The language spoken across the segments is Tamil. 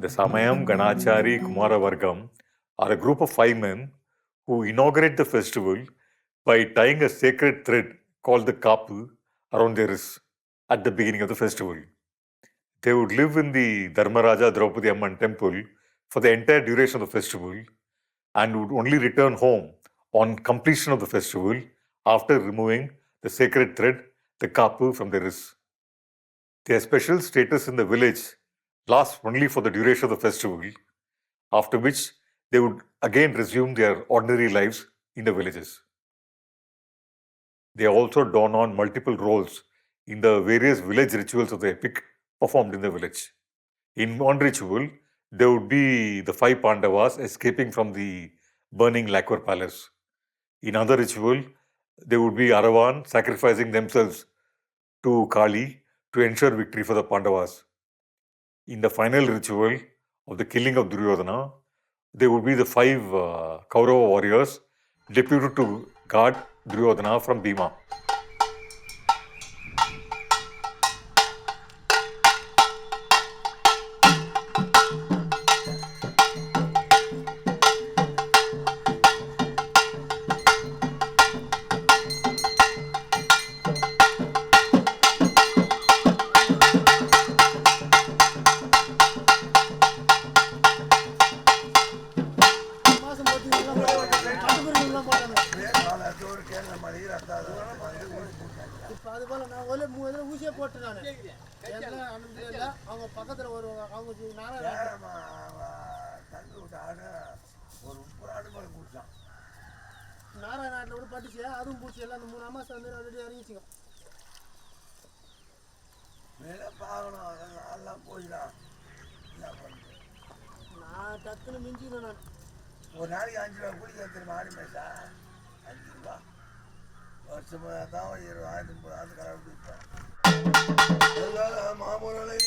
The Samayam Ganachari Kumaravargam are a group of 5 men who inaugurate the festival by tying a sacred thread called the kapu around their wrists at the beginning of the festival. They would live in the Dharmaraja Draupadi Amman temple for the entire duration of the festival and would only return home on completion of the festival after removing the sacred thread, the kapu, from their wrists. Their special status in the village lasts only for the duration of the festival, after which they would again resume their ordinary lives in the villages. They also don on multiple roles in the various village rituals of the epic performed in the village. In one ritual, there would be the 5 Pandavas escaping from the burning lacquer palace. In another ritual, there would be Aravan sacrificing themselves to Kali to ensure victory for the Pandavas. In the final ritual of the killing of Duryodhana, there would be the 5 Kaurava warriors deputed to guard Duryodhana from Bhima. ஒரு நாளைக்கு 5 ரூபா குடிக்க தெரியுமா ஆடி மேசா 5 ரூபா வருஷம் தான் 20 30 கலப்பிடிப்பேன் மாமூலை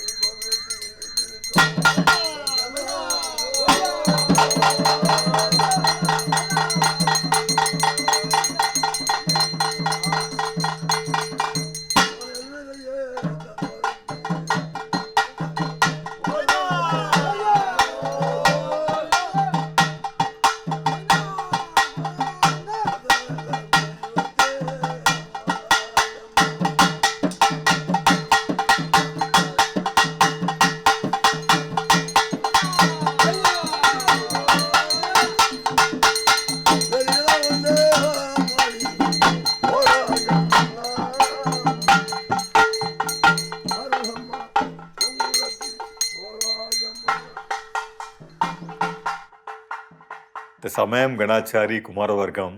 The Samayam Ganachari Kumaravargam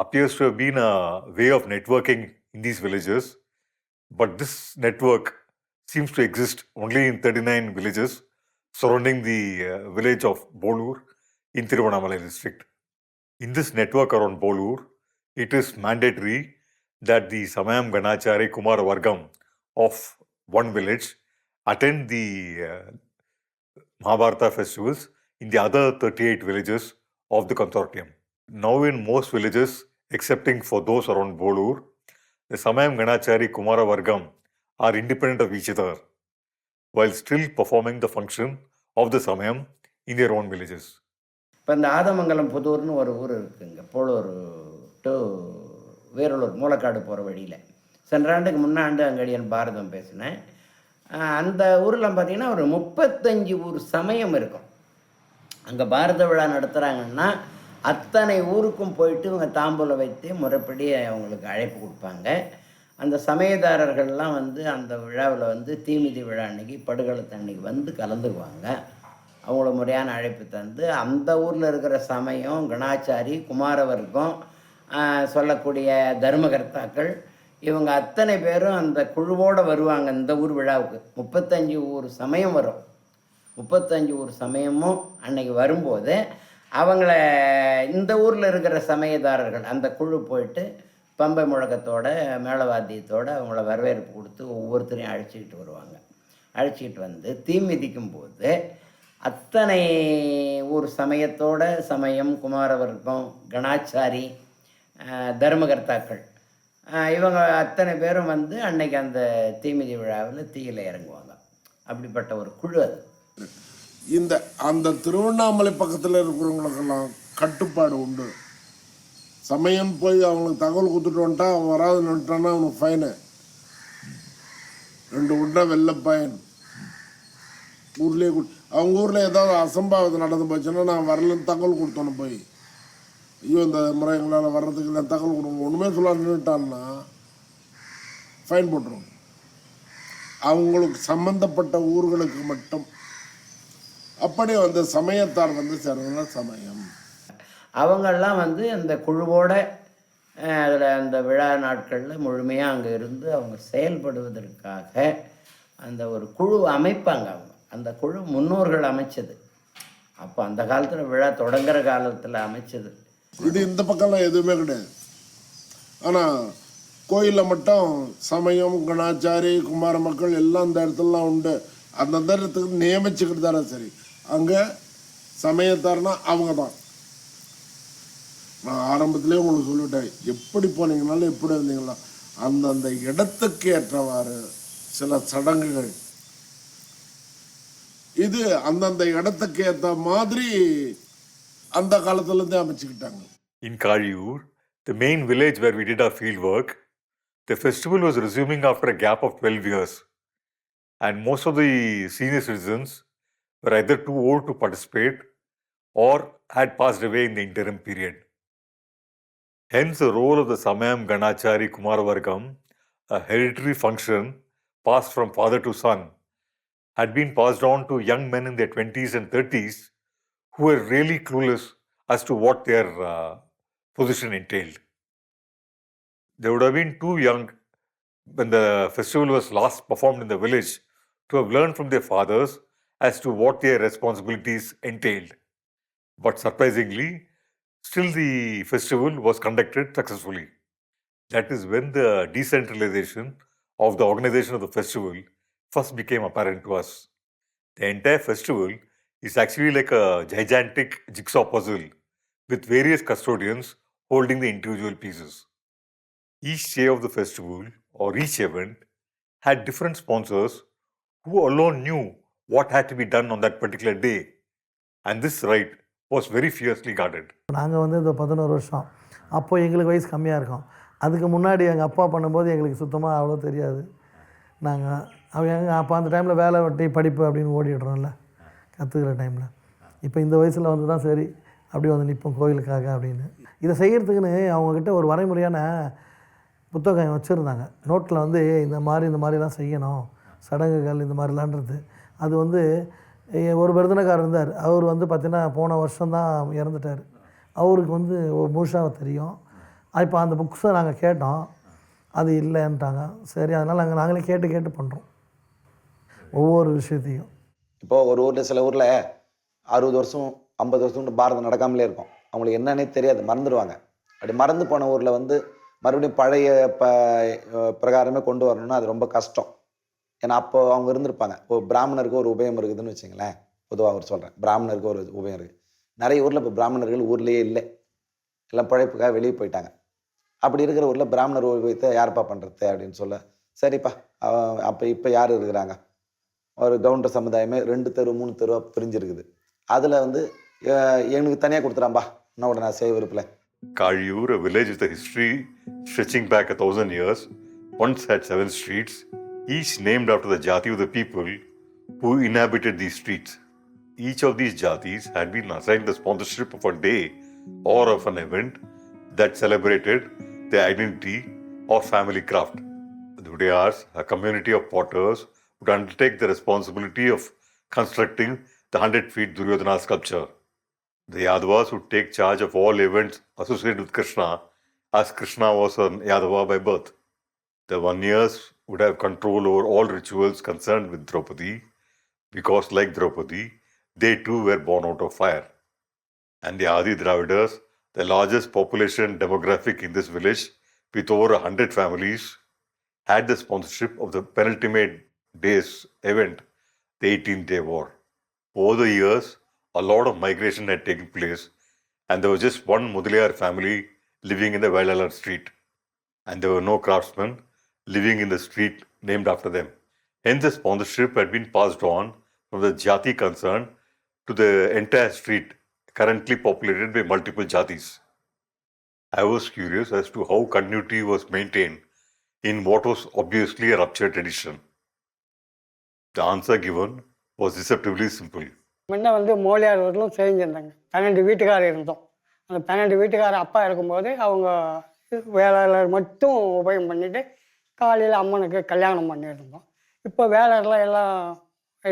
appears to have been a way of networking in these villages, but this network seems to exist only in 39 villages surrounding the village of Bolur in Tiruvannamalai district. In this network around Bolur, it is mandatory that the Samayam Ganachari Kumaravargam of one village attend the Mahabharata festivals in the other 38 villages of the consortium. Now in most villages, excepting for those around Bolur, the Samayam Ganachari Kumaravargam are independent of each other, while still performing the function of the Samayam in their own villages. இப்போ இந்த ஆதமங்கலம் புதூர்னு ஒரு ஊர் இருக்குங்க, போலூர் டு வேரலூர் மூலக்காடு போகிற வழியில். சென்ற ஆண்டுக்கு முன்னாண்டு அங்கடியன் பாரதம் பேசினேன். அந்த ஊரில் பார்த்திங்கன்னா ஒரு 35 ஊர் சமயம் இருக்கும். அங்கே பாரத விழா நடத்துகிறாங்கன்னா அத்தனை ஊருக்கும் போயிட்டு இவங்க தாம்பூலம் வைத்து முறைப்படி அவங்களுக்கு அழைப்பு கொடுப்பாங்க. அந்த சமயதாரர்கள்லாம் வந்து அந்த விழாவில் வந்து தீமிதி விழா அன்றைக்கி படுகளத்து அன்றைக்கி வந்து கலந்துக்குவாங்க. அவங்கள முறையான அழைப்பு தந்து அந்த ஊரில் இருக்கிற சமயம் கணாச்சாரி குமாரவர்க்கம் சொல்லக்கூடிய தர்மகர்த்தாக்கள் இவங்க அத்தனை பேரும் அந்த குழுவோடு வருவாங்க. இந்த ஊர் விழாவுக்கு 35 ஊர் சமயம் வரும். 35 ஊர் சமயமும் அன்னைக்கு வரும்போது அவங்கள இந்த ஊரில் இருக்கிற சமயதாரர்கள் அந்த குழு போயிட்டு பம்பை முழக்கத்தோட மேளவாத்தியத்தோடு அவங்கள வரவேற்பு கொடுத்து ஒவ்வொருத்தரையும் அழைச்சிக்கிட்டு வருவாங்க. அழைச்சிக்கிட்டு வந்து தீ மிதிக்கும் போது அத்தனை ஊர் சமயத்தோட சமயம் குமாரவர்க்கம் கணாச்சாரி தர்மகர்த்தாக்கள் இவங்க அத்தனை பேரும் வந்து அன்னைக்கு அந்த தீமிதி விழாவில் தீயில் இறங்குவாங்க. அப்படிப்பட்ட ஒரு குழு அது. இந்த அந்த திருவண்ணாமலை பக்கத்தில் இருக்கிறவங்களுக்கெல்லாம் கட்டுப்பாடு உண்டு. சமயம் போய் அவங்களுக்கு தகவல் கொடுத்துட்டு வந்துட்டா அவன் வராதுன்னு வந்துட்டான்னா அவனுக்கு ஃபைனு 2 உண்டா வெள்ள பயன். ஊர்லேயே அவங்க ஊரில் ஏதாவது அசம்பாவிதம் நடந்து போச்சுன்னா நான் வரலன்னு தகவல் கொடுத்தோன்னு போய், ஐயோ இந்த முறை எங்களால் வர்றதுக்கு இல்லை தகவல் கொடுங்க ஒன்றுமே சொல்ல நின்றுட்டான்னா ஃபைன் போட்டுருவோம். அவங்களுக்கு சம்மந்தப்பட்ட ஊர்களுக்கு மட்டும். அப்படி வந்து சமயத்தார் வந்து சேர்றதுனா சமயம். அவங்கெல்லாம் வந்து அந்த குழுவோட அதில் அந்த விழா நாட்களில் முழுமையாக அங்கே இருந்து அவங்க செயல்படுவதற்காக அந்த ஒரு குழு அமைப்பாங்க. அவங்க அந்த குழு முன்னோர்கள் அமைச்சது. அப்போ அந்த காலத்தில் விழா தொடங்குற காலத்தில் அமைச்சது. இது இந்த பக்கம்லாம் எதுவுமே கிடையாது. ஆனால் கோயிலில் மட்டும் சமயம், கணாச்சாரி, குமார மக்கள் எல்லாம் அந்த இடத்துலலாம் உண்டு. அந்தந்த இடத்துக்கு நியமிச்சுக்கிட்டு தானே சரி. அங்கே சமயத்தார்னா அவங்க தான். நான் ஆரம்பத்திலே உங்களுக்கு சொல்லிட்டேன், எப்படி போனீங்கனாலும் எப்படி இருந்தீங்களா அந்தந்த இடத்துக்கு ஏற்றவாறு சில சடங்குகள். இது அந்தந்த இடத்துக்கு ஏற்ற மாதிரி அந்த காலத்துலேருந்தே அமைச்சுக்கிட்டாங்க. In Kazhiur, the main village where we did our field work, the festival was resuming after a gap of 12 years. And most of the senior citizens were either too old to participate or had passed away in the interim period. Hence, the role of the Samayam Ganachari Kumaravargam, a hereditary function passed from father to son, had been passed on to young men in their 20s and 30s who were really clueless as to what their position entailed. They would have been too young when the festival was last performed in the village to have learned from their fathers as to what their responsibilities entailed. But surprisingly, still the festival was conducted successfully. That is when the decentralization of the organization of the festival first became apparent to us. The entire festival is actually like a gigantic jigsaw puzzle with various custodians holding the individual pieces. Each day of the festival or each event had different sponsors who alone knew what had to be done on that particular day. And this right was very fiercely guarded. நாங்கள் வந்து இந்த 11 வருஷம், அப்போது எங்களுக்கு வயசு கம்மியாக இருக்கும். அதுக்கு முன்னாடி எங்கள் அப்பா பண்ணும்போது எங்களுக்கு சுத்தமாக அவ்வளோ தெரியாது. நாங்கள் அவங்க அப்போ அந்த டைமில் வேலை வெட்டி படிப்பு அப்படின்னு ஓடிடுறோம்ல கற்றுக்கிற டைமில். இப்போ இந்த வயசில் வந்து தான் சரி அப்படி வந்து நிற்போம் கோயிலுக்காக அப்படின்னு. இதை செய்கிறதுக்குன்னு அவங்கக்கிட்ட ஒரு வரைமுறையான புத்தகம் வச்சுருந்தாங்க. நோட்டில் வந்து இந்த மாதிரிலாம் செய்யணும், சடங்குகள் இந்த மாதிரிலான்றது. அது வந்து ஒரு விருதுனக்காரர் இருந்தார். அவர் வந்து பார்த்திங்கன்னா போன வருஷம்தான் இறந்துட்டார். அவருக்கு வந்து முழுசாக தெரியும். இப்போ அந்த புக்ஸை நாங்கள் கேட்டோம், அது இல்லைன்ட்டாங்க. சரி, அதனால் நாங்களே கேட்டு பண்ணுறோம் ஒவ்வொரு விஷயத்தையும். இப்போது ஒரு ஊரில் சில ஊரில் 60 வருஷம் 50 வருஷம் பாரதம் நடக்காமலே இருக்கும். அவங்களுக்கு என்னன்னே தெரியாது, மறந்துடுவாங்க. அப்படி மறந்து போன ஊரில் வந்து மறுபடியும் பழைய பிரகாரமே கொண்டு வரணும்னா அது ரொம்ப கஷ்டம். ஏன்னா அப்போ அவங்க இருந்திருப்பாங்க. இப்போ பிராமணருக்கு ஒரு உபயம் இருக்குதுன்னு வச்சுங்களேன். பொதுவாக ஒரு சொல்கிறேன், பிராமணருக்கு ஒரு உபயம் இருக்குது. நிறைய ஊரில் இப்போ பிராமணர்கள் ஊர்லேயே இல்லை, எல்லாம் பிழைப்புக்காக வெளியே போயிட்டாங்க. அப்படி இருக்கிற ஊரில் பிராமணர் உபயத்தை யாருப்பா பண்ணுறது அப்படின்னு சொல்ல, சரிப்பா இப்போ யார் இருக்கிறாங்க, ஒரு கவுண்டர் சமுதாயமே 2 தெரு 3 தெருவாக பிரிஞ்சிருக்குது. அதில் வந்து எனக்கு தனியாக கொடுத்துறாம்பா, என்னோட நான் செய்ய விருப்பல. Kazhiur, a village with a history stretching back 1000 years, once had 7 streets, each named after the jati of the people who inhabited these streets. Each of these jatis had been assigned the sponsorship of a day or of an event that celebrated their identity or family craft. The Udayars, a community of potters, would undertake the responsibility of constructing the 100 feet Duryodhana sculpture. The Yadavas would take charge of all events associated with Krishna, as Krishna was an Yadava by birth. The Vanyas would have control over all rituals concerned with Draupadi, because like Draupadi, they too were born out of fire. And the Adi Dravidas, the largest population demographic in this village, with over 100 families, had the sponsorship of the penultimate day's event, the 18th Day War. Over the years, a lot of migration had taken place, and there was just one Mudaliar family living in the Vailalar street, and there were no craftsmen living in the street named after them. Hence, the sponsorship had been passed on from the jati concerned to the entire street currently populated by multiple jatis. I was curious as to how continuity was maintained in what was obviously a ruptured tradition. The answer given was deceptively simple. முன்ன வந்து மோலியார் வீட்டிலும் செஞ்சுருந்தாங்க. 12 வீட்டுக்காரர் இருந்தோம். அந்த 12 வீட்டுக்காரர் அப்பா இருக்கும்போது அவங்க வேலையாளர் மட்டும் உபயோகம் பண்ணிட்டு காலையில் அம்மனுக்கு கல்யாணம் பண்ணியிருந்தோம். இப்போ வேலையெல்லாம் எல்லாம்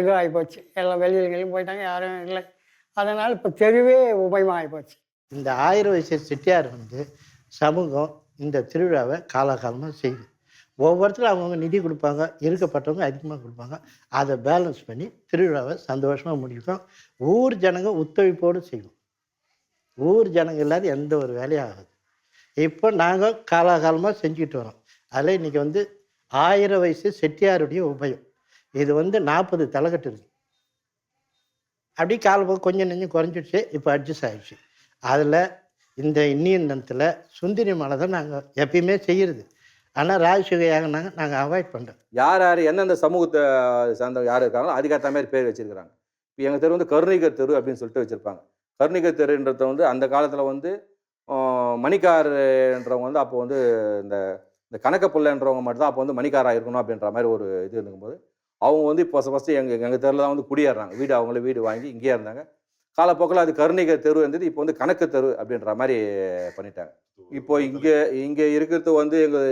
இதுவாகி போச்சு. எல்லாம் வெளியிலையும் போயிட்டாங்க, யாரும் இல்லை. அதனால் இப்போ தெருவே உபயோகம் ஆகிப்போச்சு. இந்த 1000 வயசு செட்டியார் வந்து சமூகம் இந்த திருவிழாவை காலாகாலமாக செய்யுது. ஒவ்வொருத்தரும் அவங்கவுங்க நிதி கொடுப்பாங்க, இருக்கப்பட்டவங்க அதிகமாக கொடுப்பாங்க. அதை பேலன்ஸ் பண்ணி திருவிழாவை சந்தோஷமாக முடிக்கும். ஊர் ஜனங்க ஒத்துழைப்போடு செய்யும். ஊர் ஜனங்க இல்லாத எந்த ஒரு வேலையும் ஆகாது. இப்போ நாங்கள் காலாகாலமாக செஞ்சுக்கிட்டு வரோம். அதில் இன்றைக்கி வந்து 1000 வயசு செட்டியாருடைய உபயம். இது வந்து 40 தலைக்கட்டு இருக்குது. அப்படி காலப்போக்கு கொஞ்சம் நெஞ்சம் குறைஞ்சிடுச்சு, இப்போ அட்ஜஸ்ட் ஆகிடுச்சு. அதில் இந்த இன்னியன் தினத்தில் சுந்தரி மலை தான் நாங்கள் எப்பயுமே செய்கிறது. ஆனால் ராஜசுக யாகனாங்க நாங்கள் அவாய்ட் பண்ணுறோம். யார் யார் எந்தெந்த சமூகத்தை சார்ந்த யார் இருக்காங்களோ அதுக்கேற்ற மாதிரி பேர் வச்சுருக்கிறாங்க. இப்போ எங்கள் தெரு வந்து கருணிகர் தெரு அப்படின்னு சொல்லிட்டு வச்சுருப்பாங்க. கருணிகர் தெருன்றத வந்து அந்த காலத்தில் வந்து மணிக்கார்ன்றவங்க வந்து அப்போ வந்து இந்த இந்த கணக்க பிள்ளைன்றவங்க மட்டும் தான் அப்போ வந்து மணிக்காராக இருக்கணும் அப்படின்ற மாதிரி ஒரு இது இருக்கும்போது அவங்க வந்து இப்போ ஃபஸ்ட்டு எங்கள் தெருவில் தான் வந்து குடியேறாங்க. வீடு அவங்களே வீடு வாங்கி இங்கேயே இருந்தாங்க. காலப்போக்கில் அது கருணிகர் தெரு இருந்தது, இப்போ வந்து கணக்கு தெரு அப்படின்ற மாதிரி பண்ணிட்டாங்க. இப்போ இங்கே இருக்கிறது வந்து எங்கள்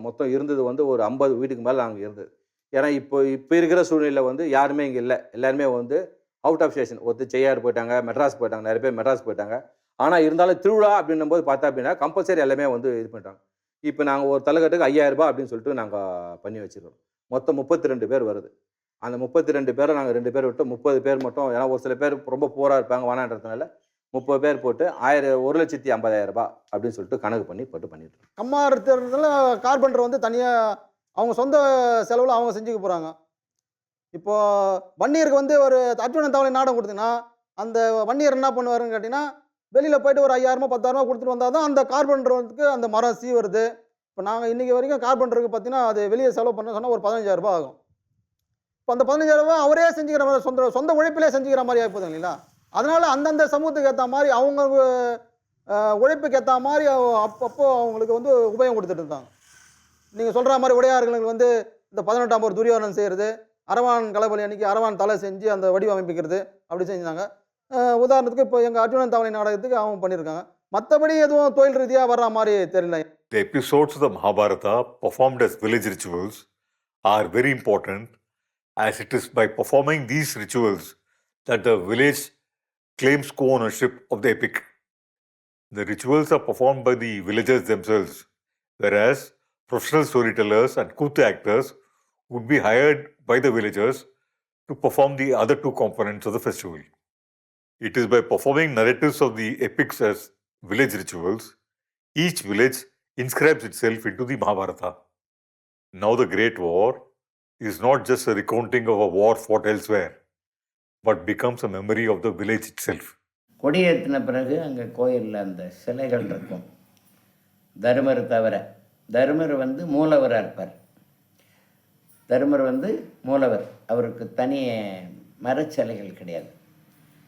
மொத்தம் இருந்தது வந்து ஒரு 50 வீட்டுக்கு மேலே நாங்கள் இருந்தது. ஏன்னா இப்போ இருக்கிற சூழ்நிலை வந்து யாருமே இங்கே இல்லை. எல்லாருமே வந்து அவுட் ஆஃப் ஸ்டேஷன். ஒருத்தர் செய்யார் போயிட்டாங்க, மெட்ராஸ் போயிட்டாங்க, நிறைய பேர் மெட்ராஸ் போயிட்டாங்க. ஆனால் இருந்தாலும் திருவிழா அப்படின்னும் போது பார்த்தா அப்படின்னா கம்பல்சரி எல்லாமே வந்து இது பண்ணிட்டாங்க. இப்போ நாங்கள் ஒரு தலைக்கட்டுக்கு 5000 ரூபாய் அப்படின்னு சொல்லிட்டு நாங்கள் பண்ணி வச்சுருக்கோம். மொத்தம் 32 பேர் வருது. அந்த 32 பேரை நாங்கள் 2 பேர் விட்டு 30 பேர் மட்டும், ஏன்னா ஒரு சில பேர் ரொம்ப போராக இருப்பாங்க வேணான்றதுனால 30 பேர் போட்டு 1,50,000 ரூபாய் அப்படின்னு சொல்லிட்டு கணக்கு பண்ணி பண்ணிட்டு இருக்கோம். கம்மார் தேர்தலில் கார்பெண்டர் வந்து தனியாக அவங்க சொந்த செலவில் அவங்க செஞ்சுக்க போகிறாங்க. இப்போது வன்னியருக்கு வந்து ஒரு அர்ஜுனன் தவளை நாடகம் கொடுத்தீங்கன்னா அந்த வன்னியர் என்ன பண்ணுவாருன்னு கேட்டிங்கன்னா வெளியில் போய்ட்டு ஒரு 5000 10,000 கொடுத்துட்டு வந்தால் தான் அந்த கார்பெண்டருக்கு அந்த மரம் வருது. இப்போ நாங்கள் இன்றைக்கி வரைக்கும் கார்பெண்டருக்கு பார்த்தீங்கன்னா அது வெளியே செலவு பண்ண சொன்னால் ஒரு 15,000 ரூபாய் ஆகும். இப்போ அந்த 15,000 ரூபாய் அவரே செஞ்சுக்கிற மாதிரி சொந்த உழைப்பிலே செஞ்சுக்கிற மாதிரி ஆகிப்போதும் இல்லைங்களா? அதனால் அந்தந்த சமூகத்துக்கு ஏற்ற மாதிரி அவங்க உழைப்புக்கு ஏற்ற மாதிரி அப்பப்போ அவங்களுக்கு வந்து உபயோகம் கொடுத்துட்டு இருந்தாங்க. நீங்கள் சொல்கிற மாதிரி உடையார்களுக்கு வந்து இந்த 18ஆம் ஒரு துரியோதனன் செய்கிறது, அரவான் கலபலி அன்னைக்கு அரவான் தலை செஞ்சு அந்த வடிவமைப்பிக்கிறது அப்படி செஞ்சாங்க. உதாரணத்துக்கு இப்போ எங்கள் அர்ஜுனன் தவளை நாடகத்துக்கு அவங்க பண்ணியிருக்காங்க. மற்றபடி எதுவும் தொழில் ரீதியாக வர்ற மாதிரி தெரியல. The episodes of the Mahabharata performed as village rituals are very important, as it is by performing these rituals that the village claims co-ownership of the epic. The rituals are performed by the villagers themselves, whereas professional storytellers and Kuthu actors would be hired by the villagers to perform the other two components of the festival. It is by performing narratives of the epics as village rituals, each village inscribes itself into the Mahabharata. Now the Great War is not just a recounting of a war fought elsewhere, but becomes a memory of the village itself. கொடியேற்றின பிறகு அங்கே கோயிலில் அந்த சிலைகள் இருக்கும். தருமர் தவிர, தருமர் வந்து மூலவராக இருப்பார். தருமர் வந்து மூலவர், அவருக்கு தனி மரச்சிலைகள் கிடையாது.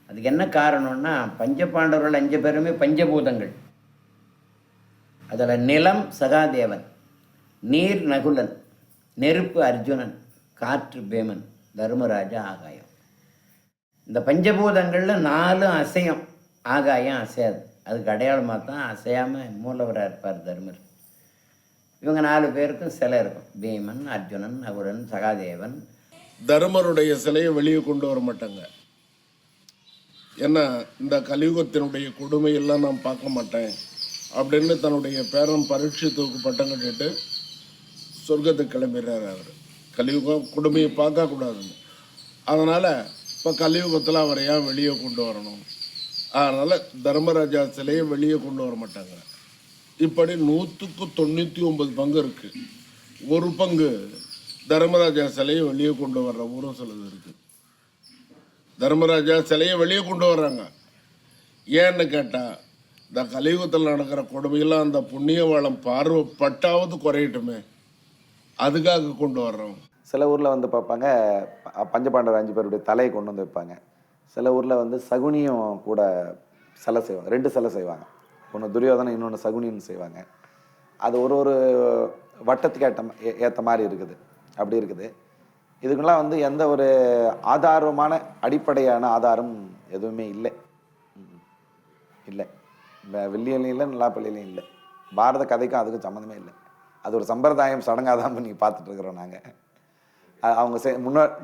அதுக்கு என்ன காரணம்னா பஞ்சபாண்டவர்கள் 5 பேருமே பஞ்சபூதங்கள். அதில் நிலம் சகாதேவன், நீர் நகுலன், நெருப்பு அர்ஜுனன், காற்று பேமன், தர்மராஜா ஆகாயம். இந்த பஞ்சபூதங்களில் 4 அசையம், ஆகாயம் அசையாது. அதுக்கு அடையாளமாக தான் அசையாமல் மூலவராக இருப்பார் தர்மர். இவங்க 4 பேருக்கும் சிலை இருக்கும். பீமன், அர்ஜுனன், நகுலன், சகாதேவன். தர்மருடைய சிலையை வெளியே கொண்டு வர மாட்டாங்க. ஏன்னா இந்த கலியுகத்தினுடைய கொடுமையெல்லாம் நான் பார்க்க மாட்டேன் அப்படின்னு தன்னுடைய பேரன் பரீட்சித்துக்கு பட்டம் கட்டிட்டு சொர்க்கத்துக்கு கிளம்பிடுறாரு. அவர் கலியுகம் கொடுமையை பார்க்கக்கூடாதுன்னு. அதனால் இப்போ கலியுகத்தில் அவரை ஏன் வெளியே கொண்டு வரணும்? அதனால் தர்மராஜா சிலையை வெளியே கொண்டு வர மாட்டாங்க. இப்படி 100க்கு 99 பங்கு இருக்குது. ஒரு பங்கு தர்மராஜா சிலையை வெளியே கொண்டு வர்ற ஊரும் சிலது இருக்குது. தர்மராஜா சிலையை வெளியே கொண்டு வர்றாங்க. ஏன்னு கேட்டால் இந்த கலியுகத்தில் நடக்கிற கொடுமையெல்லாம் அந்த புண்ணியவாளம் பார்வைப்பட்டாவது குறையட்டுமே, அதுக்காக கொண்டு வர்றோம். சில ஊரில் வந்து பார்ப்பாங்க பஞ்சபாண்டவர் 5 பேருடைய தலையை கொண்டு வந்து வைப்பாங்க. சில ஊரில் வந்து சகுனியும் கூட சிலை செய்வாங்க, 2 சிலை செய்வாங்க. ஒன்று துரியோதனை, இன்னொன்று சகுனின்னு செய்வாங்க. அது ஒரு ஒரு வட்டத்துக்கு ஏற்ற மாதிரி இருக்குது, அப்படி இருக்குது. இதுக்கெல்லாம் வந்து எந்த ஒரு ஆதாரமான அடிப்படையான ஆதாரம் எதுவுமே இல்லை. இல்லை, வெள்ளியிலையும் இல்லை, நல்லாப்பள்ளியிலையும் இல்லை. பாரத கதைக்கும் அதுக்கும் சம்மந்தமே இல்லை. அது ஒரு சம்பிரதாயம், சடங்காக தான் பண்ணி பார்த்துட்டு இருக்கிறோம் நாங்கள். அவங்க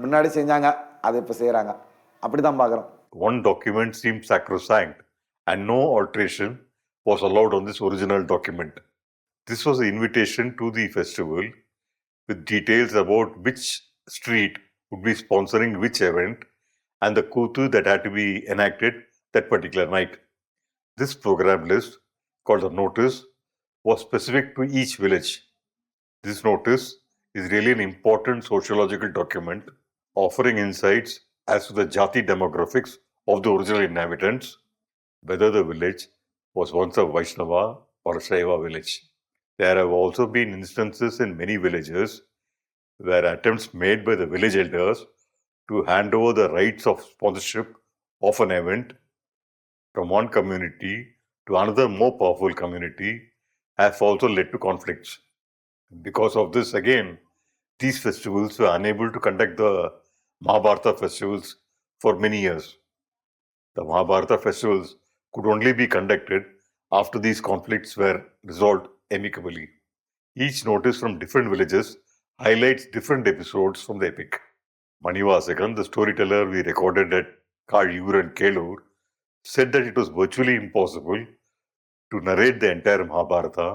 முன்னாடி செஞ்சாங்க, அதை இப்போ செய்கிறாங்க, அப்படி தான் பார்க்குறோம். One document seemed sacrosanct and no alteration was allowed on this original document. This was an invitation to the festival with details about which street would be sponsoring which event and the kuthu that had to be enacted that particular night. This program list, called the notice, was specific to each village. This notice is really an important sociological document offering insights as to the Jati demographics of the original inhabitants, whether the village was once a Vaishnava or a Shaiva village. There have also been instances in many villages where attempts made by the village elders to hand over the rights of sponsorship of an event from one community to another more powerful community have also led to conflicts. Because of this, again, these festivals were unable to conduct the Mahabharata festivals for many years. The Mahabharata festivals could only be conducted after these conflicts were resolved amicably. Each notice from different villages highlights different episodes from the epic. Manivasakan, the storyteller we recorded at Kazhiur and Kelur, said that it was virtually impossible to narrate the entire Mahabharata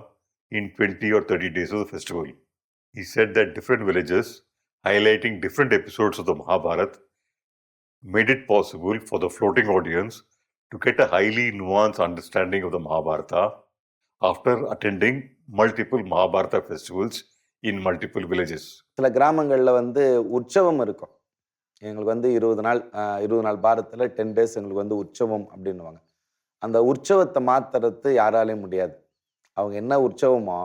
in 20 or 30 days of the festival. He said that different villages highlighting different episodes of the Mahabharata made it possible for the floating audience to get a highly nuanced understanding of the Mahabharata after attending multiple Mahabharata festivals in multiple villages. சில கிராமங்களில் வந்து உற்சவம் இருக்கும். எங்களுக்கு வந்து 20 நாள் பாரத்தில் 10 days எங்களுக்கு வந்து உற்சவம் அப்படின்னுவாங்க. அந்த உற்சவத்தை மாற்றுறது யாராலையும் முடியாது. அவங்க என்ன உற்சவமோ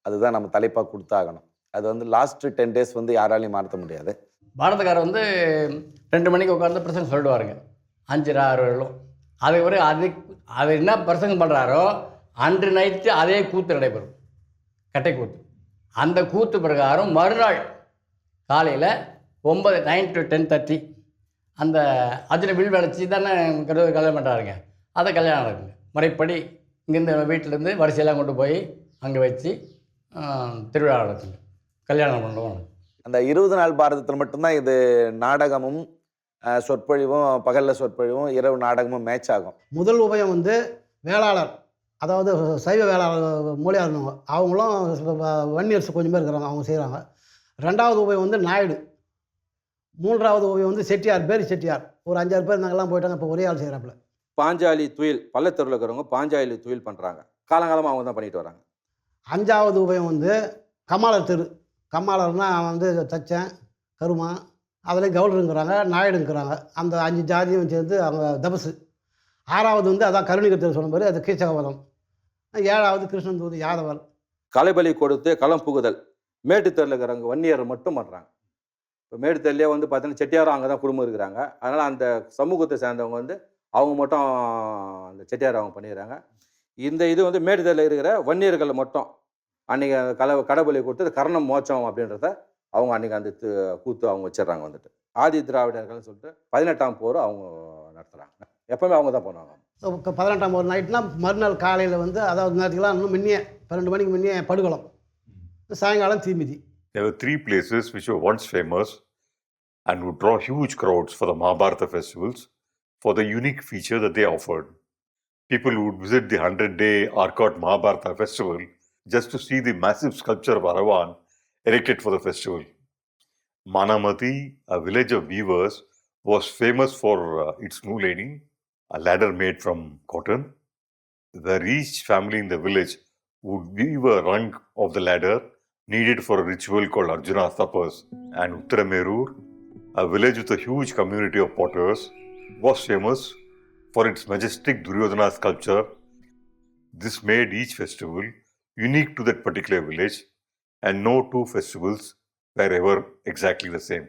அதுதான் நம்ம தலைப்பாக கொடுத்தாகணும். அது வந்து லாஸ்ட் 10 days வந்து யாராலையும் மாற்ற முடியாது. பாரதக்காரர் வந்து 2 மணிக்கு உட்காந்து பிரசங்கம் சொல்லிடுவாருங்க, 5 6 வரலும். அதுக்கு பிறகு அது என்ன பிரசங்கம் பண்ணுறாரோ அன்று நைட்டு அதே கூத்து நடைபெறும், கட்டை கூத்து. அந்த கூத்து பிரகாரம் மறுநாள் காலையில் 9 to 10:30 அந்த அதில் வில் விளைச்சி தானே கல்யாணம் பண்ணுறாருங்க, அதை கல்யாணம் நடக்குங்க. முறைப்படி இங்கேருந்து வீட்டிலேருந்து வரிசையெல்லாம் கொண்டு போய் அங்கே வச்சு திருவிழா நடக்குங்க, கல்யாணம் பண்ணுவோம். அந்த 20 நாள் பாரதத்தில் மட்டும்தான் இது நாடகமும் சொற்பொழிவும், பகலில் சொற்பொழிவும், இரவு நாடகமும் மேட்ச் ஆகும். முதல் உபயம் வந்து வேளாளர், அதாவது சைவ வேளாளர் மூலியாருங்க, அவங்களும் வன்னியர்ஸ் கொஞ்சம் பேர் இருக்கிறாங்க, அவங்க செய்கிறாங்க. 2வது உபயம் வந்து நாயுடு. 3வது உபயம் வந்து செட்டியார், பேர் செட்டியார். ஒரு 5-6 பேர் நாங்கள்லாம் போயிட்டாங்க, இப்போ ஒரே ஆள் செய்கிறாப்புல. பாஞ்சாலி துயில், பள்ளத்தூரில் இருக்கிறவங்க பாஞ்சாலி துயில் பண்ணுறாங்க, காலங்காலமாக அவங்க தான் பண்ணிட்டு வராங்க. 5வது உபயம் வந்து கம்மாளர் தெரு. கம்மாளர்னால் வந்து தச்சன், கருமா, அதில் கவுடருங்கிறாங்க, நாயுடுங்கிறாங்க. அந்த 5 ஜாதியும் சேர்ந்து அவங்க தபசு. 6வது வந்து அதான் கருணிகத்தில் சொன்ன மாதிரி அது கீச்சகவதம். 7வது கிருஷ்ணந்தூது யாதவர். கலைபலி கொடுத்து களம் புகுதல் மேட்டுத்தெருவில் இருக்கிறவங்க வன்னியர் மட்டும் பண்ணுறாங்க. இப்போ மேட்டுத்தெருலே வந்து பார்த்தீங்கன்னா செட்டியாரும் அங்கே தான் குடும்பம் இருக்கிறாங்க. அதனால் அந்த சமூகத்தை சேர்ந்தவங்க வந்து அவங்க மட்டும் அந்த செட்டியார் அவங்க பண்ணிடுறாங்க. இந்த இது வந்து மேட்டுத்தெருவில் இருக்கிற வன்னியர்கள் மட்டும் அன்றைக்கி கடைபலி கொடுத்து கர்ணம் மோட்சம் அப்படின்றத அவங்க அன்றைக்கி அந்த கூத்து அவங்க வச்சிடுறாங்க. வந்துட்டு ஆதி திராவிடர்கள்னு சொல்லிட்டு 18ஆம் போர் அவங்க நடத்துகிறாங்க. எப்பவுமே அவங்க தான் பண்ணுவாங்க. 18ஆம் போர் நைட்னா மறுநாள் காலையில் வந்து, அதாவது நேரத்துக்குலாம் இன்னும் முன்னே 12 மணிக்கு முன்னே படுகலம், சாயங்காலம் தீமிதி. There were 3 places which were once famous and would draw huge crowds for the Mahabharata festivals for the unique feature that they offered. People would visit the 100-day Arcot Mahabharata festival just to see the massive sculpture of Aravan erected for the festival. Manamati, a village of weavers, was famous for its nuleni, a ladder made from cotton, where each family in the village would weave a rung of the ladder needed for a ritual called Arjuna Tapas. And Uttaramerur, a village with a huge community of potters, was famous for its majestic Duryodhana sculpture. This made each festival unique to that particular village, and no 2 festivals were ever exactly the same.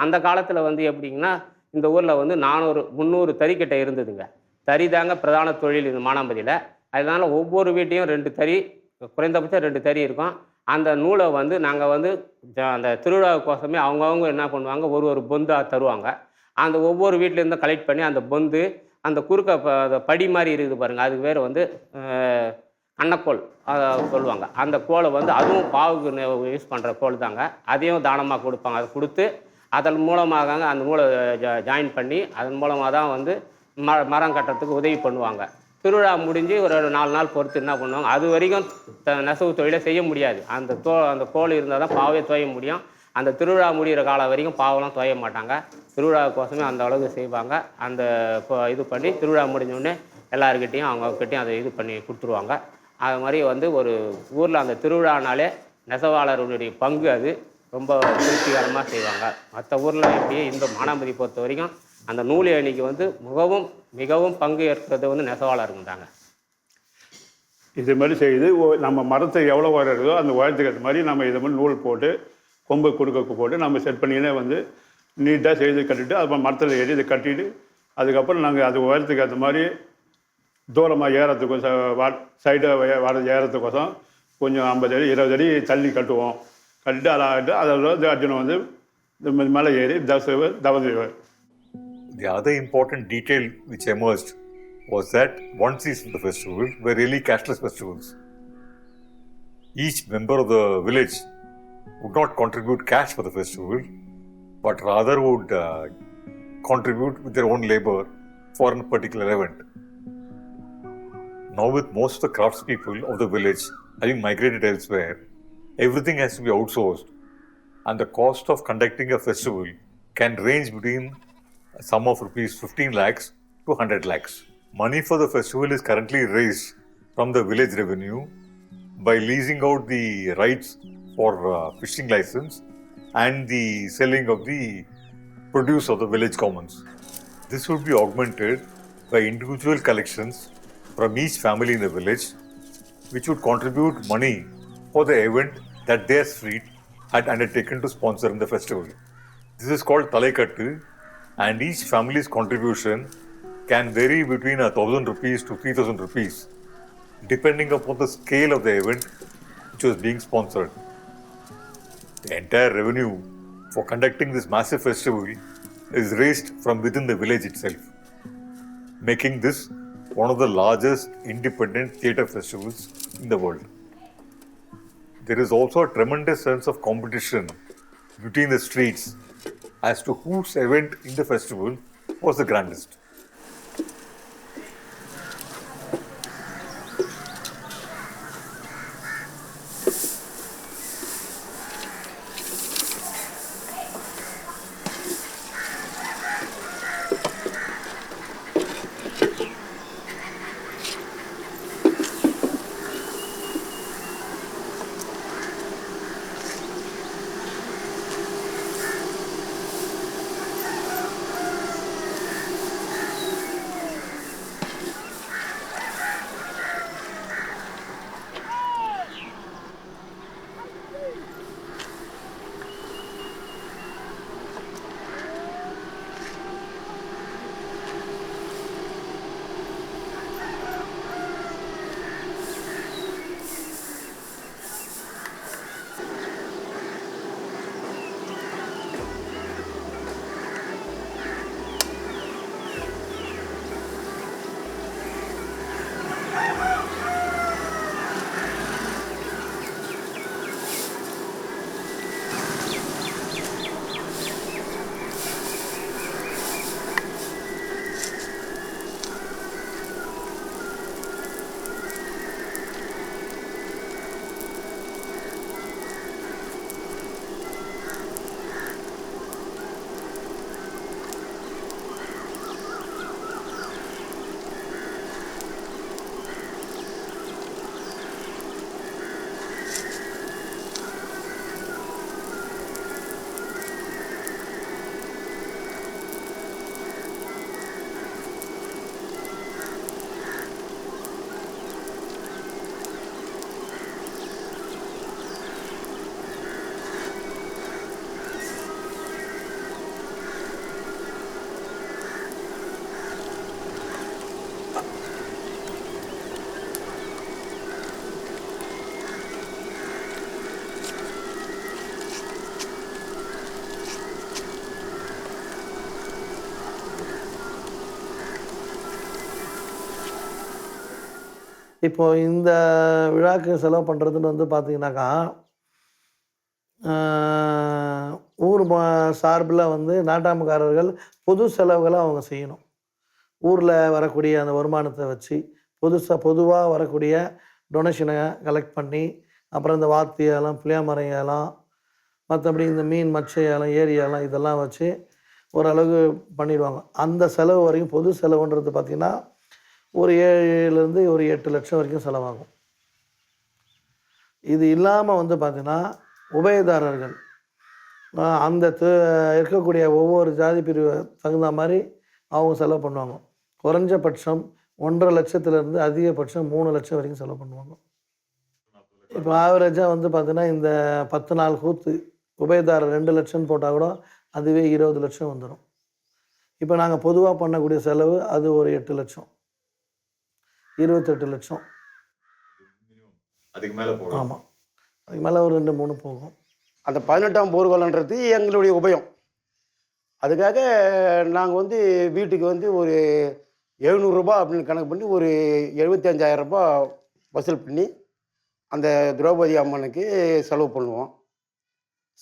அந்த காலத்தில் வந்து எப்படிங்கன்னா இந்த ஊரில் வந்து 400-300 தறிக்கிட்ட இருந்ததுங்க. தறி தாங்க பிரதான தொழில் இந்த மானாம்பதியில். அதனால் ஒவ்வொரு வீட்டையும் 2 தறி, குறைந்தபட்சம் 2 தறி இருக்கும். அந்த நூலை வந்து நாங்கள் வந்து அந்த திருவிழாவுக்கோசமே அவங்கவுங்க என்ன பண்ணுவாங்க, ஒரு பொந்தா தருவாங்க. அந்த ஒவ்வொரு வீட்டிலேருந்தும் கலெக்ட் பண்ணி அந்த பொந்து, அந்த குறுக்க அந்த படி மாதிரி இருக்குது பாருங்கள், அதுக்கு பேர் வந்து அன்னக்கோல் சொல்லுவாங்க. அந்த கோலை வந்து அதுவும் பாவுக்கு யூஸ் பண்ணுற கோல் தாங்க. அதையும் தானமாக கொடுப்பாங்க. அதை கொடுத்து அதன் மூலமாக அந்த நூலை ஜாயின் பண்ணி அதன் மூலமாக தான் வந்து மரம் கட்டுறதுக்கு உதவி பண்ணுவாங்க. திருவிழா முடிஞ்சு ஒரு 4 நாள் பொறுத்து என்ன பண்ணுவாங்க, அது வரைக்கும் நெசவு தொழிலை செய்ய முடியாது. அந்த கோல் இருந்தால் தான் பாவே துவைய முடியும். அந்த திருவிழா முடிகிற காலம் வரைக்கும் பாவெல்லாம் துவைய மாட்டாங்க. திருவிழாவுக்கோசமே அந்த அளவுக்கு செய்வாங்க. அந்த இது பண்ணி திருவிழா முடிஞ்சோடனே எல்லாருக்கிட்டையும் அவங்கக்கிட்டையும் அதை இது பண்ணி கொடுத்துருவாங்க. அது மாதிரி வந்து ஒரு ஊரில் அந்த திருவிழானாலே நெசவாளருடைய பங்கு அது ரொம்ப திருப்திகரமாக செய்வாங்க. மற்ற ஊரில் எப்படி இந்த மானாம்பதி பொறுத்த வரைக்கும் அந்த நூல் அணிக்கு வந்து மிகவும் பங்கு ஏற்கிறது வந்து நெசவாளருந்தாங்க. இது மாதிரி செய்து நம்ம மரத்தை எவ்வளோ உயரதோ அந்த உயரத்துக்கு ஏற்ற மாதிரி நம்ம இது மாதிரி நூல் போட்டு கொம்பு குறுக்க போட்டு நம்ம செட் பண்ணினே வந்து நீட்டாக செய்து கட்டிட்டு அப்புறம் மரத்தில் ஏறி இதை கட்டிட்டு அதுக்கப்புறம் நாங்கள் அது உயரத்துக்கு ஏற்ற மாதிரி தூரமாக ஏறத்துக்கும் சைடாக ஏறத்துக்கோசம் கொஞ்சம் 50 அடி 20 அடி தள்ளி கட்டுவோம். கட்டிட்டு அதில் அர்ஜுனன் வந்து மேலே ஏறி தவந்துவார். The other important detail which emerged was that one season the festival were really cashless festivals. Each member of the village would not contribute cash for the festival, but rather would contribute with their own labor for a particular event. Now with most of the craftspeople of the village having migrated elsewhere, everything has to be outsourced, and the cost of conducting a festival can range between a sum of rupees 15 lakhs to 100 lakhs. Money for the festival is currently raised from the village revenue by leasing out the rights for fishing license and the selling of the produce of the village commons. This would be augmented by individual collections from each family in the village, which would contribute money for the event that their street had undertaken to sponsor in the festival. This is called Talaikattu, and each family's contribution can vary between 1,000 rupees to 3,000 rupees, depending upon the scale of the event which was being sponsored. The entire revenue for conducting this massive festival is raised from within the village itself, making this one of the largest independent theatre festivals in the world. There is also a tremendous sense of competition between the streets as to whose event in the festival was the grandest. இப்போது இந்த விழாக்கு செலவு பண்ணுறதுன்னு வந்து பார்த்திங்கனாக்கா ஊர் சார்பில் வந்து நாட்டாமக்காரர்கள் பொது செலவுகளை அவங்க செய்யணும். ஊரில் வரக்கூடிய அந்த வருமானத்தை வச்சு பொதுவாக வரக்கூடிய டொனேஷனை கலெக்ட் பண்ணி, அப்புறம் இந்த வாத்து ஏலம், புளியாமரம் ஏலம், மற்றபடி இந்த மீன் மச்சை ஏலம், ஏரி ஏலம் இதெல்லாம் வச்சு ஓரளவு பண்ணிடுவாங்க. அந்த செலவு வரைக்கும் பொது செலவுன்றது பார்த்திங்கன்னா ஒரு 7லேருந்து ஒரு 8 லட்சம் வரைக்கும் செலவாகும். இது இல்லாமல் வந்து பார்த்திங்கன்னா உபயதாரர்கள் அந்த இருக்கக்கூடிய ஒவ்வொரு ஜாதி பிரிவு தகுந்த மாதிரி அவங்க செலவு பண்ணுவாங்க. குறைஞ்சபட்சம் 1.5 லட்சத்துலேருந்து அதிகபட்சம் 3 லட்சம் வரைக்கும் செலவு பண்ணுவாங்க. இப்போ ஆவரேஜாக வந்து பார்த்திங்கன்னா இந்த 10 நாள் கூத்து உபயதாரர் 2 லட்சம்னு போட்டால் கூட அதுவே 20 லட்சம் வந்துடும். இப்போ நாங்கள் பொதுவாக பண்ணக்கூடிய செலவு அது ஒரு 8 லட்சம், 28 லட்சம். அதுக்கு மேலே போகும். ஆமாம், அதுக்கு மேலே ஒரு 2-3 போகும். அந்த 18ஆம் ஊர்வலன்றது எங்களுடைய உபயம். அதுக்காக நாங்கள் வந்து வீட்டுக்கு வந்து ஒரு 700 ரூபாய் அப்படின்னு கணக்கு பண்ணி ஒரு 75,000 ரூபாய் வசூல் பண்ணி அந்த திரௌபதி அம்மனுக்கு செலவு பண்ணுவோம்.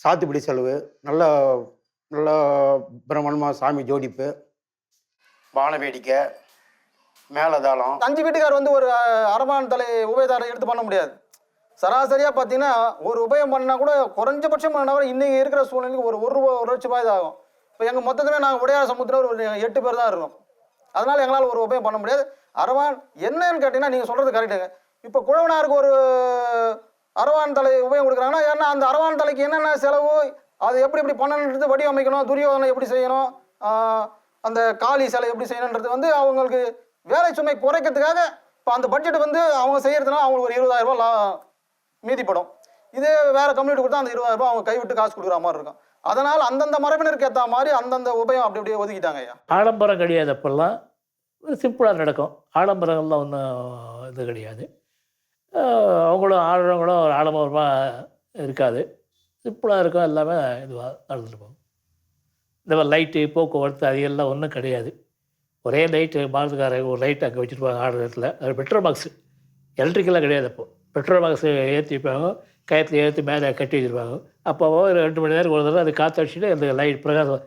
சாத்துப்பிடி செலவு, நல்லா நல்லா பிரம்மாண்டமாக சாமி ஜோடிப்பு, வான வேடிக்கை, மேலதாளம். 5 வீட்டுக்கார் வந்து ஒரு அரவான் தலை உபயதாரம் எடுத்து பண்ண முடியாது. சராசரியாக பார்த்தீங்கன்னா ஒரு உபயம் பண்ணால் கூட குறைஞ்சபட்சம் பண்ணால் கூட இன்றைக்கி இருக்கிற சூழ்நிலைக்கு ஒரு ரூபா 1 லட்சம் ரூபாய் தான் ஆகும். இப்போ எங்கள் மொத்தத்தில் நாங்கள் உடையார் சமுத்திரம் ஒரு 8 பேர் தான் இருக்கோம். அதனால் எங்களால் ஒரு உபயம் பண்ண முடியாது. அரவான் என்னன்னு கேட்டிங்கன்னா நீங்கள் சொல்கிறது கரெக்டுங்க. இப்போ குழவனாருக்கு ஒரு அரவான் தலை உபயம் கொடுக்குறாங்கன்னா, ஏன்னா அந்த அரவான் தலைக்கு என்னென்ன செலவு, அது எப்படி பண்ணணுன்றது வடிவமைக்கணும், துரியோதனை எப்படி செய்யணும், அந்த காளி சிலை எப்படி செய்யணுன்றது வந்து அவங்களுக்கு வேலை சுமை குறைக்கிறதுக்காக இப்போ அந்த பட்ஜெட் வந்து அவங்க செய்கிறதுனால அவங்களுக்கு ஒரு 20,000 ரூபாய் மீதிப்படும். இதே வேறு கம்யூனிட்டி கொடுத்தா அந்த 20,000 ரூபாய் அவங்க கைவிட்டு காசு கொடுக்குற மாதிரி இருக்கும். அதனால் அந்தந்த மரபினருக்கு ஏற்ற மாதிரி அந்தந்த உபயம் அப்படி அப்படியே ஒதுக்கிட்டாங்க ஐயா. ஆடம்பரம் கிடையாது, அப்போல்லாம் சிம்பிளாக நடக்கும். ஆடம்பரங்கள்லாம் ஒன்றும் இது கிடையாது. அவங்களும் ஆடுறவங்களும் ஒரு ஆடம்பரமாக இருக்காது, சிம்பிளாக இருக்கும். எல்லாமே இதுவாக நடந்துட்டு போகும். இந்த மாதிரி லைட்டு, போக்குவரத்து அது எல்லாம் ஒன்றும் கிடையாது. ஒரே லைட்டு பாரதிக்காரங்க ஒரு லைட் அங்கே வச்சுருப்பாங்க ஆடுற இடத்துல. அது பெட்ரோல் பாக்ஸு, எலக்ட்ரிக்கெல்லாம் கிடையாது. அப்போது பெட்ரோல் பாக்ஸு ஏற்றி வைப்பாங்க, கயத்தில் ஏற்றி மேலே கட்டி வச்சுருப்பாங்க. அப்போ ஒரு 2 மணி நேரம் ஒரு தடவை அது காற்று அடிச்சுட்டு அந்த லைட் பிரகாசம்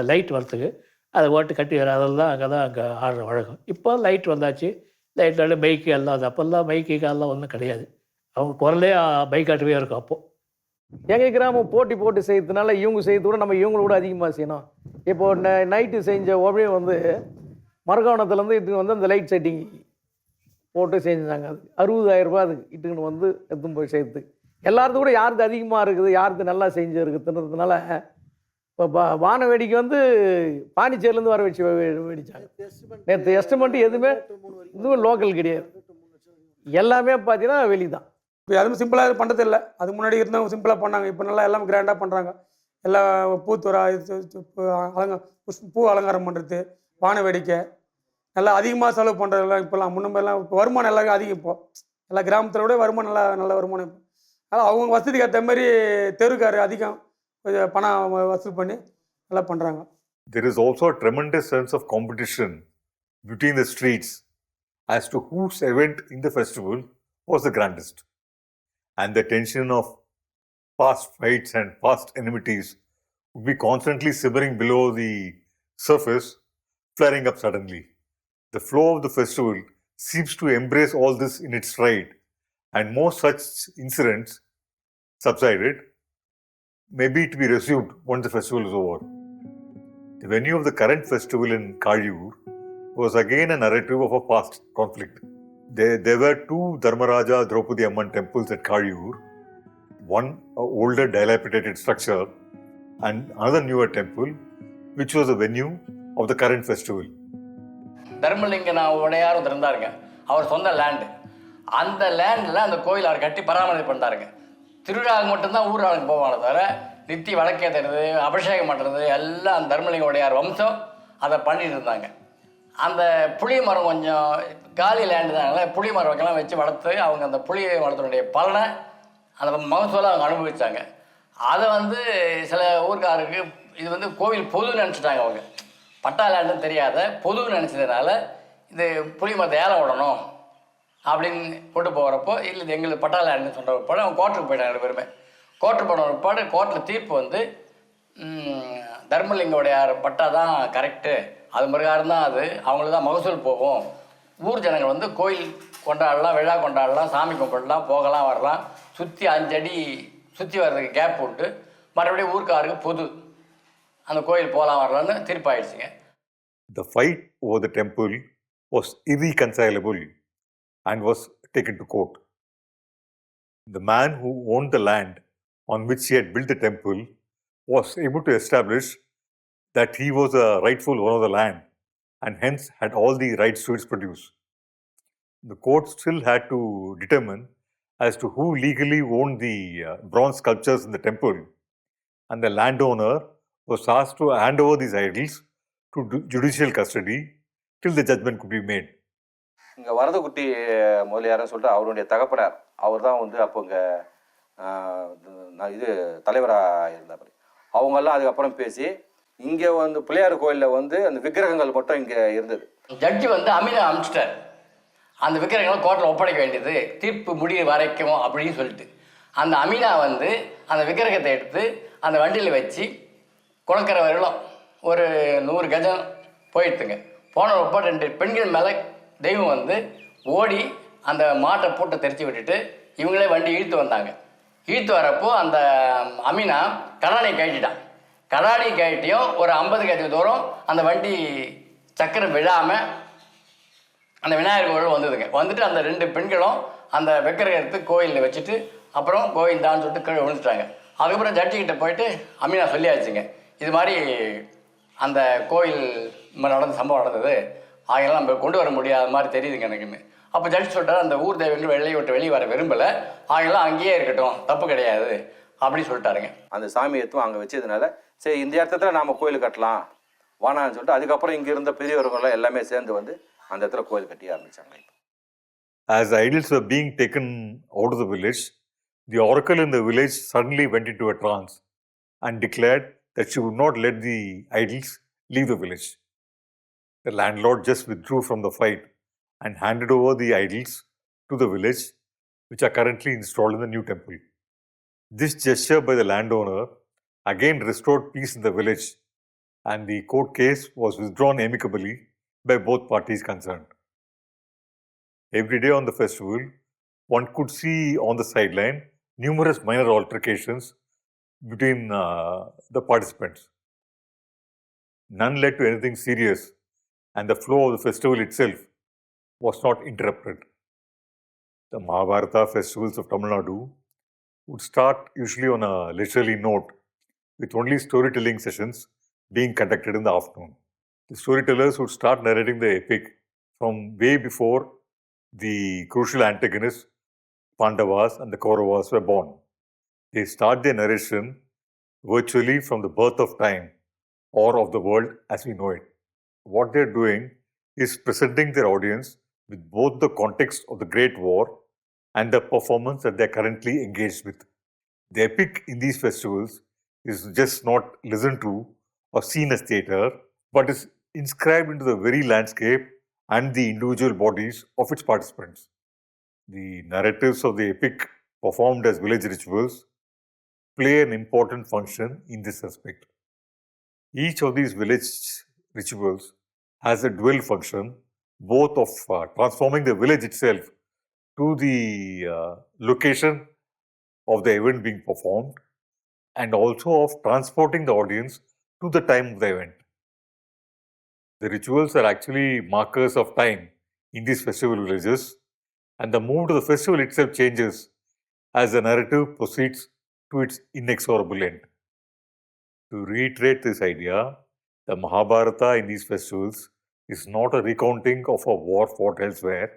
லைட் வரத்துக்கு அதை ஓட்டு கட்டி வர அதெல்லாம் அங்கே ஆடுற வழக்கம். இப்போ லைட் வந்தாச்சு, லைட்டில் பைக்கு எல்லாம் அது. அப்போல்லாம் பைக்கு எல்லாம் ஒன்றும் கிடையாது. அவங்க குரலே பைக் ஆட்டவே இருக்கும். அப்போது எங்கள் கிராமம் போட்டு செய்யறதுனால இவங்க செய்யறது கூட நம்ம இவங்கள கூட அதிகமாக செய்யணும். இப்போது நைட்டு செஞ்ச உபயம் வந்து மரகோணத்துலேருந்து இட்டுன்னு வந்து அந்த லைட் செட்டிங் போட்டு செஞ்சாங்க. அது 60,000 ரூபாய் அதுக்கு இட்டுன்னு வந்து எடுத்துன்னு போய் செய்யறதுக்கு. எல்லாருக்கும் கூட யாருக்கு அதிகமாக இருக்குது, யாருக்கு நல்லா செஞ்சு இருக்குதுன்றதுனால இப்போ வான வேடிக்கை வந்து பாண்டிச்சேரிலேருந்து வர வச்சு வெடிச்சாங்க. நேற்று எஸ்டிமேட்டு எதுவுமே இதுவும் லோக்கல் கிடையாது, எல்லாமே பார்த்தீங்கன்னா வெளி தான். இப்போ யாருமே சிம்பிளாக பண்ணுறது இல்லை. அதுக்கு முன்னாடி இருந்தவங்க சிம்பிளாக பண்ணாங்க, இப்போ நல்லா எல்லாம் கிராண்டாக பண்ணுறாங்க. எல்லாம் பூத்துறா, பூ அலங்காரம் பண்ணுறது, வான வேடிக்கை நல்லா அதிகமாக செலவு பண்ணுறதெல்லாம் இப்போல்லாம். முன்னெல்லாம் இப்போ வருமானம் எல்லாருக்கும் அதிகம். இப்போது எல்லா கிராமத்தில் விட வருமானம் நல்ல வருமானம். இப்போ அதனால் அவங்க வசதிக்கு ஏற்ற மாதிரி தெருக்காரு அதிகம் பணம் வசூல் பண்ணி நல்லா பண்ணுறாங்க. There is also a tremendous sense of competition between the streets as to whose event in the festival was the grandest. And the tension of past fights and past enmities would be constantly simmering below the surface, flaring up suddenly. The flow of the festival seems to embrace all this in its stride, and more such incidents subsided, maybe to be resumed once the festival is over. The venue of the current festival in Kazhiur was again a narrative of a past conflict. There were 2 Dharmaraja Draupadi Amman temples at Kazhiur, one older dilapidated structure and another newer temple, which was the venue of the current festival. Dharmalinga உடையாரும் இருந்தாருங்க, அவர் சொந்த லேண்டு. அந்த லேண்டில் அந்த கோயில் அவர் கட்டி பராமரிப்பு பண்ணாருங்க. திருவிழாவுக்கு மட்டும்தான் ஊர் ஆளுங்க போவாங்க தவிர நித்தி வழக்கேற்றுறது, அபிஷேகம் பண்ணுறது எல்லாம் அந்த தர்மலிங்க உடையார் வம்சம் அதை பண்ணிட்டு இருந்தாங்க. அந்த புளிய மரம் கொஞ்சம் காலி லேண்டு தானால புளிய மரம்லாம் வச்சு வளர்த்து அவங்க அந்த புளிய மரத்தினுடைய பலனை அந்த மகசூலை அவங்க அனுபவித்தாங்க. அதை வந்து சில ஊர்காருக்கு இது வந்து கோவில் பொதுன்னு நினச்சிட்டாங்க. அவங்க பட்டா லேண்டுன்னு தெரியாத பொதுன்னு நினச்சதுனால இது புளிய மரத்தை ஏலம் விடணும் அப்படின்னு கொண்டு போகிறப்போ இல்லை இது எங்களுக்கு பட்டா லேண்டுன்னு சொன்ன பிற்பாடு அவங்க கோர்ட்டுக்கு போயிட்டாங்க 2 பேருமே. கோர்ட்டு போன பிற்பாடு கோர்ட்டில் தீர்ப்பு வந்து தர்மலிங்கோடைய பட்டா தான் கரெக்டு, அது பிரகாரம் தான் அது அவங்களுக்கு தான் மகசூல் போகும். ஊர் ஜனங்கள் வந்து கோயில் கொண்டாடலாம், விழா கொண்டாடலாம், சாமி கும்பிடலாம், போகலாம் வரலாம், சுற்றி 5 அடி சுற்றி வர்றதுக்கு கேப் விட்டு மறுபடியும் ஊருக்காருக்கு பொது அந்த கோயில் போகலாம் வரலான்னு தீர்ப்பாயிடுச்சுங்க. The fight over the temple was irreconcilable and was taken to court. The man who owned the land on which he had built the temple was able to establish that he was a rightful owner of the land and hence had all the rights to its produce. The court still had to determine as to who legally owned the bronze sculptures in the temple, and the landowner was asked to hand over these idols to judicial custody till the judgment could be made. இங்கே வரதக்குட்டி முதலியார்னு சொல்லிட்டு அவருடைய தகப்பனார், அவர் தான் வந்து அப்போ இங்கே இது தலைவராக இருந்தார். அவங்கெல்லாம் அதுக்கப்புறம் பேசி இங்கே வந்து பிள்ளையார் கோயிலில் வந்து அந்த விக்கிரகங்கள் மட்டும் இங்கே இருந்தது. ஜட்ஜி வந்து அமீனா அமிச்சிட்டார், அந்த விக்கிரகங்களை கோர்ட்டில் ஒப்படைக்க வேண்டியது தீர்ப்பு முடிவு வரைக்கும் அப்படின்னு சொல்லிட்டு. அந்த அமீனா வந்து அந்த விக்கிரகத்தை எடுத்து அந்த வண்டியில் வச்சு குளக்கரை வரலாம் ஒரு 100 கஜம் போயிடுத்துங்க. போன ரொம்ப 2 பெண்கள் மேலே தெய்வம் வந்து ஓடி அந்த மாட்டை பூட்டை தெரிச்சு விட்டுட்டு இவங்களே வண்டி இழுத்து வந்தாங்க. இழுத்து வரப்போ அந்த அமீனா கடானை கழட்டிட்டான். கடானி கழட்டியும் ஒரு 50 கஜ தூரம் அந்த வண்டி சக்கரம் விழாமல் அந்த விநாயகர் கோவில் வந்ததுங்க. வந்துட்டு அந்த 2 பெண்களும் அந்த விக்கிரகம் எடுத்து கோயிலில் வச்சுட்டு அப்புறம் கோவிந்தான்னு சொல்லிட்டு கீழே விழுந்துட்டாங்க. அதுக்கப்புறம் ஜட்ஜிக்கிட்ட போயிட்டு அமீனா சொல்லியாச்சுங்க, இது மாதிரி அந்த கோயில் நடந்த சம்பவம் நடந்தது, ஆகையெல்லாம் நம்ம கொண்டு வர முடியாத மாதிரி தெரியுதுங்க எனக்குன்னு. அப்போ ஜட்ஜி சொல்லிட்டாரு, அந்த ஊர் தெய்வங்கள் வெளியே விட்டு வெளியே வர விரும்பலை, ஆகையெல்லாம் அங்கேயே இருக்கட்டும், தப்பு கிடையாது அப்படி சொல்லிட்டாருங்க. அந்த சாமி எடுத்தும் அங்கே வச்சதுனால சரி இந்த இடத்துல நாம் கோயில் கட்டலாம் வானான்னு சொல்லிட்டு அதுக்கப்புறம் இங்கே இருந்த பெரியவர்கள்லாம் எல்லாமே சேர்ந்து வந்து அந்த இடத்துல கோயில் கட்டி ஆரம்பித்தாங்க. As idols were being taken out of the village, the oracle in the village suddenly went into a trance and declared that she would not let the idols leave the village. The landlord just withdrew from the fight and handed over the idols to the village, which are currently installed in the new temple. This gesture by the landowner again restored peace in the village, and the court case was withdrawn amicably by both parties concerned. Every day on the festival, one could see on the sideline numerous minor altercations between the participants. None led to anything serious, and the flow of the festival itself was not interrupted. The Mahabharata festivals of Tamil Nadu would start usually on a leisurely note, with only storytelling sessions being conducted in the afternoon. The storytellers would start narrating the epic from way before the crucial antagonists, Pandavas and the Kauravas, were born. They start their narration virtually from the birth of time or of the world as we know it. What they're doing is presenting their audience with both the context of the Great War and the performance that they're currently engaged with. The epic in these festivals is just not listened to or seen as theatre, but is inscribed into the very landscape and the individual bodies of its participants. The narratives of the epic performed as village rituals play an important function in this respect. Each of these village rituals has a dual function, both of transforming the village itself to the location of the event being performed and also of transporting the audience to the time of the event. The rituals are actually markers of time in these festival villages, and the mood of the festival itself changes as the narrative proceeds to its inexorable end. To reiterate this idea, the Mahabharata in these festivals is not a recounting of a war fought elsewhere,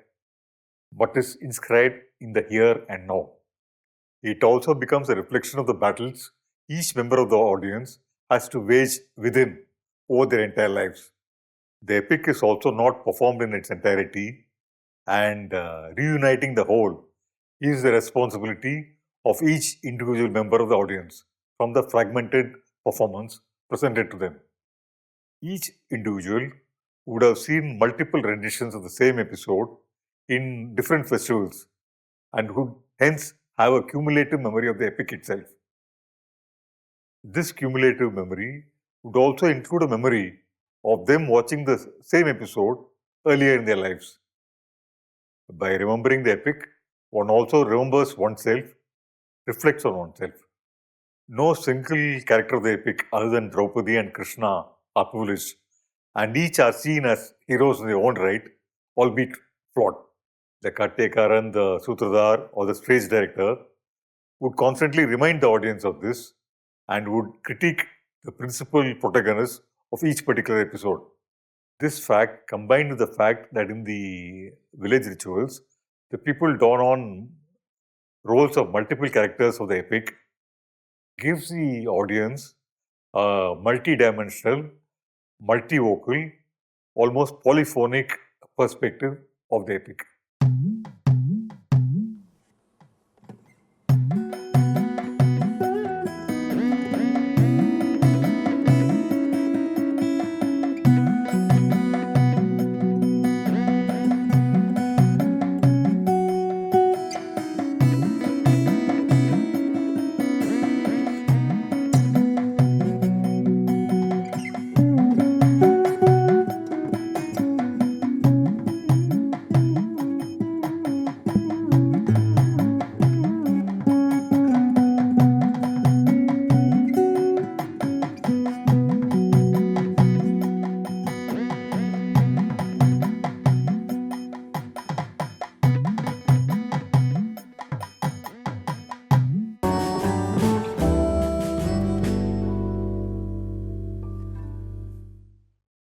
but is inscribed in the here and now. It also becomes a reflection of the battles each member of the audience has to wage within over their entire lives. The epic is also not performed in its entirety, and reuniting the whole is the responsibility of each individual member of the audience from the fragmented performance presented to them. Each individual would have seen multiple renditions of the same episode in different festivals and would hence have a cumulative memory of the epic itself. This cumulative memory would also include a memory of them watching the same episode earlier in their lives. By remembering the epic, one also remembers oneself, reflects on oneself. No single character of the epic other than Draupadi and Krishna are privileged, and each are seen as heroes in their own right, albeit flawed. The Kattekaran, the Sutradhar, or the stage director would constantly remind the audience of this and would critique the principal protagonists of each particular episode. This fact, combined with the fact that in the village rituals, the people don on roles of multiple characters of the epic, gives the audience a multi-dimensional, multivocal, almost polyphonic perspective of the epic.